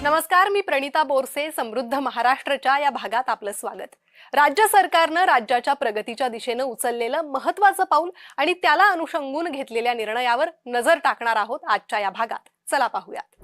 नमस्कार, मी प्रणिता बोरसे. समृद्ध महाराष्ट्राच्या या भागात आपलं स्वागत. राज्य सरकारनं राज्याच्या प्रगतीच्या दिशेनं उचललेलं महत्त्वाचं पाऊल आणि त्याला अनुषंगून घेतलेल्या निर्णयावर नजर टाकणार आहोत आजच्या या भागात. चला पाहूयात.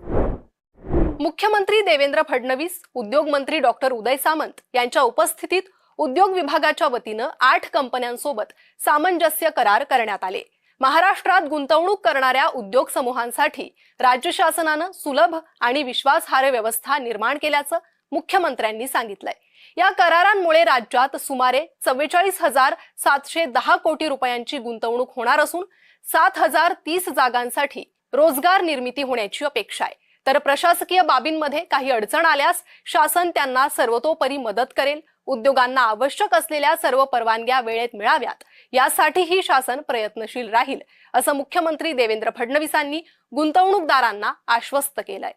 मुख्यमंत्री देवेंद्र फडणवीस, उद्योग मंत्री डॉक्टर उदय सामंत यांच्या उपस्थितीत उद्योग विभागाच्या वतीनं 8 कंपन्यांसोबत सामंजस्य करार करण्यात आले. महाराष्ट्रात गुंतवणूक करणाऱ्या उद्योग समूहांसाठी राज्य शासनानं सुलभ आणि विश्वासार्ह व्यवस्था निर्माण केल्याचं मुख्यमंत्र्यांनी सांगितलंय. या करारांमुळे राज्यात सुमारे 44,710 कोटी रुपयांची गुंतवणूक होणार असून 7,030 जागांसाठी रोजगार निर्मिती होण्याची अपेक्षा आहे. तर प्रशासकीय बाबींमध्ये काही अडचण आल्यास शासन त्यांना सर्वतोपरी मदत करेल. उद्योगांना आवश्यक असलेल्या सर्व परवानग्या वेळेत मिळाव्यात यासाठीही शासन प्रयत्नशील राहील, असं मुख्यमंत्री देवेंद्र फडणवीसांनी गुंतवणूकदारांना आश्वस्त केलंय.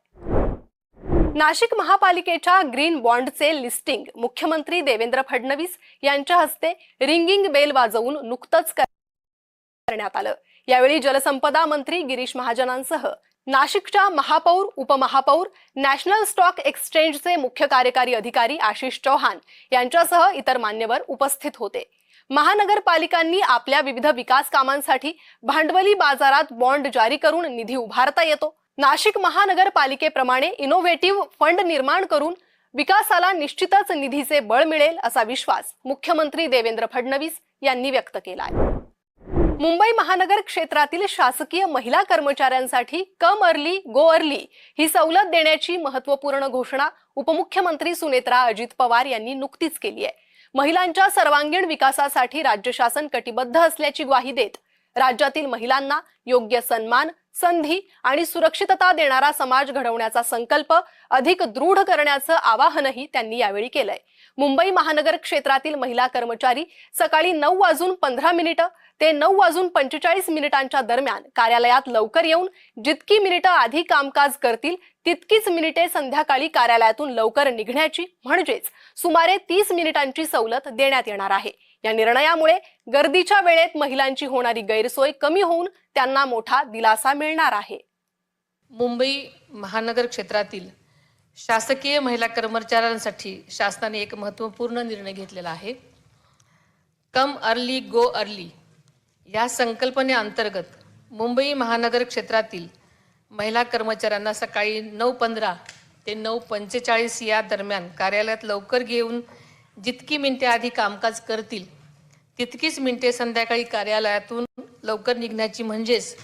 नाशिक महापालिकेच्या ग्रीन बॉन्डचे लिस्टिंग मुख्यमंत्री देवेंद्र फडणवीस यांच्या हस्ते रिंगिंग बेल वाजवून नुकतंच करण्यात आलं. यावेळी जलसंपदा मंत्री गिरीश महाजनांसह नाशिकच्या महापौर, उपमहापौर, नॅशनल स्टॉक एक्सचेंजचे मुख्य कार्यकारी अधिकारी आशिष चौहान यांच्यासह इतर मान्यवर उपस्थित होते. महानगरपालिकांनी आपल्या विविध विकास कामांसाठी भांडवली बाजारात बॉन्ड जारी करून निधी उभारता येतो. नाशिक महानगरपालिकेप्रमाणे इनोव्हेटिव्ह फंड निर्माण करून विकासाला निश्चितच निधीचे बळ मिळेल असा विश्वास मुख्यमंत्री देवेंद्र फडणवीस यांनी व्यक्त केला आहे. मुंबई महानगर क्षेत्रातील शासकीय महिला कर्मचाऱ्यांसाठी कम अर्ली गो अर्ली ही सवलत देण्याची महत्त्वपूर्ण घोषणा उपमुख्यमंत्री सुनेत्रा अजित पवार यांनी नुकतीच केली आहे. महिलांच्या सर्वांगीण विकासासाठी राज्य शासन कटिबद्ध असल्याची ग्वाही देत राज्यातील महिलांना योग्य सन्मान, संधी आणि सुरक्षितता देणारा समाज घडवण्याचा संकल्प अधिक दृढ करण्याचं आवाहनही त्यांनी यावेळी केलंय. मुंबई महानगर क्षेत्रातील महिला कर्मचारी सकाळी 9:15 ते 9:45 दरम्यान कार्यालयात लवकर येऊन जितकी मिनिटं आधी कामकाज करतील तितकीच मिनिटे संध्याकाळी कार्यालयातून लवकर निघण्याची म्हणजेच सुमारे 30 मिनिटांची सवलत देण्यात येणार आहे. या निर्णयामुळे गर्दीच्या वेळेत महिलांची होणारी गैरसोय कमी होऊन त्यांना मोठा दिलासा मिळणार आहे. मुंबई महानगर क्षेत्रातील शासकीय महिला कर्मचाऱ्यांसाठी शासनाने एक महत्त्वपूर्ण निर्णय घेतलेला आहे. कम अर्ली गो अर्ली या संकल्पनेअंतर्गत मुंबई महानगर क्षेत्रातील महिला कर्मचाऱ्यांना सकाळी 9:15 ते 9:45 या दरम्यान कार्यालयात लवकर घेऊन जितकी मिनिटे आधी कामकाज करतील तितकीच मिनिटे संध्याकाळी कार्यालयातून लवकर निघण्याची म्हणजेच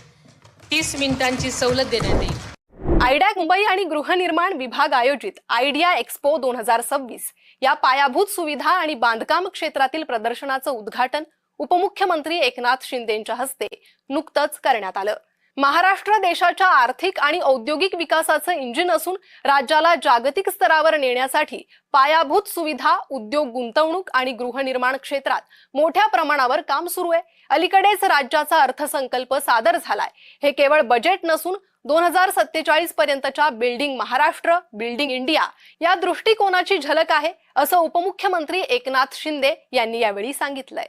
30 मिनिटांची सवलत देण्यात येईल. आयडॅक मुंबई आणि गृहनिर्माण विभाग आयोजित आयडिया एक्स्पो 2026 या पायाभूत सुविधा आणि बांधकाम क्षेत्रातील प्रदर्शनाचं उद्घाटन उपमुख्यमंत्री एकनाथ शिंदेंच्या हस्ते नुकतंच करण्यात आलं. महाराष्ट्र देशाच्या आर्थिक आणि औद्योगिक विकासाचं इंजिन असून राज्याला जागतिक स्तरावर नेण्यासाठी पायाभूत सुविधा, उद्योग, गुंतवणूक आणि गृहनिर्माण क्षेत्रात मोठ्या प्रमाणावर काम सुरू आहे. अलीकडेच राज्याचा अर्थसंकल्प सादर झालाय. हे केवळ बजेट नसून 2047 पर्यंतच्या बिल्डिंग महाराष्ट्र, बिल्डिंग इंडिया या दृष्टिकोनाची झलक आहे, असं उपमुख्यमंत्री एकनाथ शिंदे यांनी यावेळी सांगितलंय.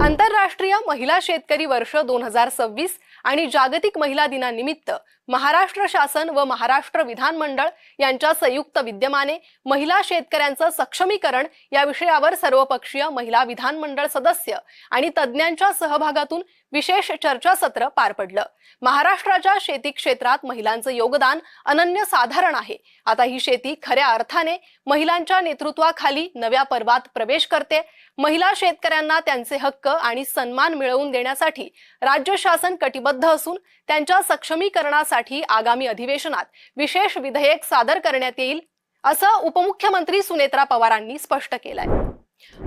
आंतरराष्ट्रीय महिला शेतकरी वर्ष 2026 आणि जागतिक महिला दिनानिमित्त महाराष्ट्र शासन व महाराष्ट्र विधानमंडळ यांच्या संयुक्त विद्यमाने महिला शेतकऱ्यांचं सक्षमीकरण या विषयावर सर्वपक्षीय महिला विधानमंडळ सदस्य आणि तज्ज्ञांच्या सहभागातून विशेष चर्चासत्र पार पडलं. महाराष्ट्राच्या शेती क्षेत्रात महिलांचं योगदान अनन्यसाधारण आहे. आता ही शेती खऱ्या अर्थाने महिलांच्या नेतृत्वाखाली नव्या पर्वात प्रवेश करते. महिला शेतकऱ्यांना त्यांचे हक्क आणि सन्मान मिळवून देण्यासाठी राज्य शासन कटिबद्ध असून त्यांच्या सक्षमीकरणासाठी आगामी अधिवेशनात विशेष विधेयक सादर करण्यात येईल, असं उपमुख्यमंत्री सुनेत्रा पवारांनी स्पष्ट केलंय.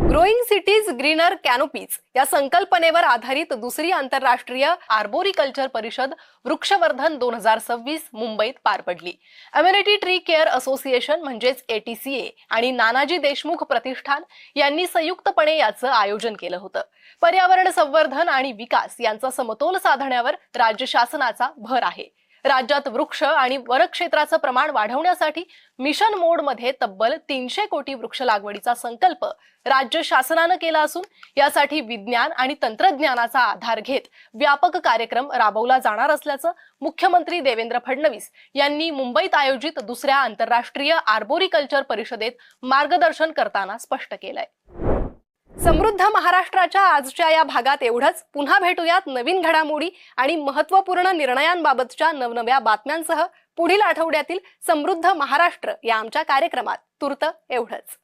ग्रोईंग सिटीज ग्रीनर कॅनोपीज या संकल्पनेवर आधारित दुसरी आंतरराष्ट्रीय आर्बोरिकल्चर परिषद वृक्षवर्धन 2026 मुंबईत पार पडली. अम्युनिटी ट्री केअर असोसिएशन म्हणजेच ATCA आणि नानाजी देशमुख प्रतिष्ठान यांनी संयुक्तपणे याचं आयोजन केलं होतं. पर्यावरण संवर्धन आणि विकास यांचा समतोल साधण्यावर राज्य शासनाचा भर आहे. राज्यात वृक्ष आणि वनक्षेत्राचं प्रमाण वाढवण्यासाठी मिशन मोडमध्ये तब्बल 300 कोटी वृक्ष लागवडीचा संकल्प राज्य शासनानं केला असून यासाठी विज्ञान आणि तंत्रज्ञानाचा आधार घेत व्यापक कार्यक्रम राबवला जाणार असल्याचं मुख्यमंत्री देवेंद्र फडणवीस यांनी मुंबईत आयोजित दुसऱ्या आंतरराष्ट्रीय आर्बोरिकल्चर परिषदेत मार्गदर्शन करताना स्पष्ट केलंय. समृद्ध महाराष्ट्राच्या आजच्या या भागात एवढंच. पुन्हा भेटूयात नवीन घडामोडी आणि महत्त्वपूर्ण निर्णयांबाबतच्या नवनव्या बातम्यांसह पुढील आठवड्यातील समृद्ध महाराष्ट्र या आमच्या कार्यक्रमात. तूर्त एवढंच.